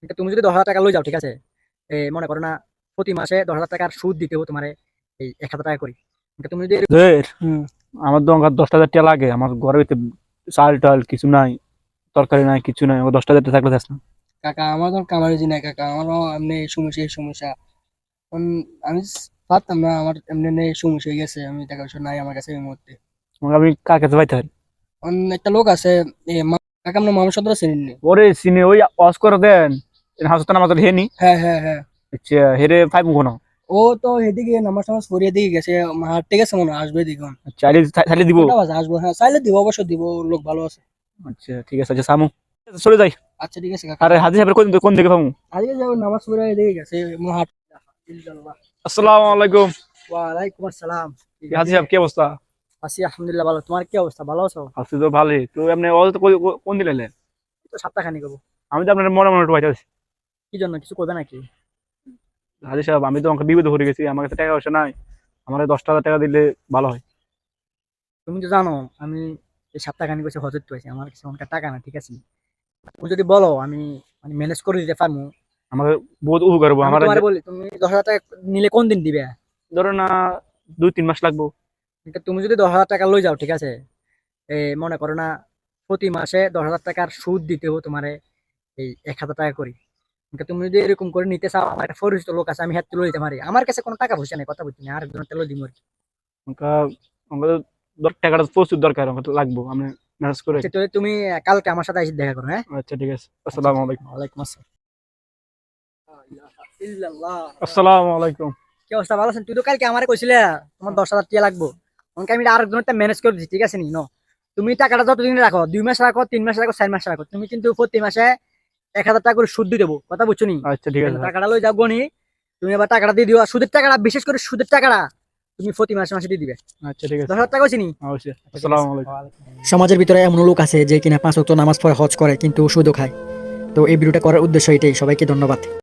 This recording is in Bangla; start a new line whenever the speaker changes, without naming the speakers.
কিন্তু তুমি যদি 10,000 টাকা লই যাও, ঠিক আছে, মনে করো না প্রতি মাসে 10,000 টাকার সুদ দিতে হবে তোমার এই 1,000 টাকা করে। কিন্তু তুমি যদি
দের আমার তো 10,000 টাকা লাগে। আমার ঘরের ভিতরে চাল টাল কিছু নাই, তরকারি নাই, কিছু নাই। আমার 10,000 টাকা থাকলে যাস না।
কাকা আমার তো কামারেজি নাই কাকা, আমারও এমনি এই সমস্যা। এখন আমি পারতাম না, আমার এমনি নেই সমস্যা হয়ে গেছে, আমি টাকা পয়সা নাই আমার কাছে এই মুহূর্তে।
আমাকে আমি কার কাছে পাইতে পারি?
একটা লোক আছে, কাকা আপনার মামা সদর চিনেন নি?
ওরে সিনে ওই অস করে দেন হাসতানা আমাদের হেনি।
হ্যাঁ হ্যাঁ হ্যাঁ,
আচ্ছা হেরে ফাইভ কোনো।
ও তো এদিকে নামাজ টামাজ পড়িয়ে দিকে গেছে, হাঁটতে গেছে মনে হয়, আসবে দেখুন।
চাইলে চাইলে দিব।
কটা বাজে আসবো? হ্যাঁ চাইলে দিব, অবশ্যই দিব, ওর লোক ভালো আছে।
আচ্ছা ঠিক আছে। আচ্ছা সামু চলে যাই।
আচ্ছা ঠিক আছে কাকা।
আরে হাজি সাহেবের কোন কোন দিকে পাবো?
আজকে যাবো নামাজ পড়ে এদিকে গেছে, হাট।
আসসালামু আলাইকুম।
ওয়ালাইকুম আসসালাম।
হাজি সাহেব কি অবস্থা?
আছি আলহামদুলিল্লাহ, ভালো। তোমার কি অবস্থা, ভালো আছো?
আছি তো ভালোই। তো আপনি কোন দিলে এলেন?
তো সপ্তাহখানি করবো।
আমি তো আপনার মনে মনে একটু পাইতে আছি।
কি জন্য, কিছু করবে নাকি?
হাজি সাহেব আমি তো আমাকে বিপদে পড়ে গেছি, আমার কাছে টাকা পয়সা নাই। আমার 10,000 টাকা দিলে ভালো হয়।
তুমি তো জানো আমি এই সপ্তাহখানি বসে হজর তো আছি, আমার কাছে অনেক টাকা না, ঠিক আছে? তুমি যদি বলো আমি মানে ম্যানেজ করে দিতে পারবো।
আমাকে বহুত উপকার হবো
আমি
আমার।
তোমার বলি, তুমি 10,000 টাকা নিলে কোন দিন দিবে?
ধরো না 2-3 মাস লাগবো।
কিন্তু তুমি যদি 10,000 টাকা লই যাও, ঠিক আছে, মনে করো না প্রতি মাসে 10,000 টাকার সুদ দিতে হবে তোমার এই 1,000 টাকা করে। কিন্তু তুমি যদি এরকম করে নিতে চাও, আমার একটা পরিচিত লোক আছে, আমি হাত তুলে দিতে পারি। আমার কাছে কোনো টাকা পয়সা নেই, কথা বলছি না, আর একজনের তেল দিব আর কি।
আমাকে আমাকে টাকাটা প্রচুর দরকার, আমাকে লাগবো। আমি ম্যানেজ করে।
আচ্ছা, তাহলে তুমি কালকে আমার সাথে এসে দেখা করো, হ্যাঁ?
আচ্ছা ঠিক আছে।
আচ্ছা,
আসসালামু আলাইকুম।
ওয়ালাইকুম আসসালাম। ইল্লাল্লাহ।
আসসালামু আলাইকুম।
কি অবস্থা, ভালো আছেন? তুই তো কালকে আমারে কইছিলে তোমার 10,000 টাকা লাগবো। অনকে আমি আরেকজনের ম্যানেজ করে দিচ্ছি, ঠিক আছে নি? তুমি টাকাটা যতদিন রাখো, 2 মাস রাখো, 3 মাস রাখো, 4 মাস রাখো, তুমি কিন্তু প্রতি মাসে 1,000 টাকা করে সুদ দিয়ে দেবো, কথা বুঝছো নি?
আচ্ছা ঠিক আছে।
টাকাটা লই যাবো নি, তুমি আবার টাকাটা দিয়ে দিও। আর সুদের টাকাটা, বিশেষ করে সুদের টাকাটা তুমি প্রতি মাসে মাসে দিয়ে দিবে।
আচ্ছা ঠিক আছে।
10,000 টাকা হয়েছে নি?
অবশ্যই।
আচ্ছা, ঠিক আছে।
আসসালামু আলাইকুম।
সমাজের ভিতরে এমন লোক আছে যে কিনা 5 ওয়াক্ত নামাজ পড়ে, হজ করে, কিন্তু সুদও খায়। তো এই ভিডিওটা করার উদ্দেশ্য এটাই। সবাইকে ধন্যবাদ।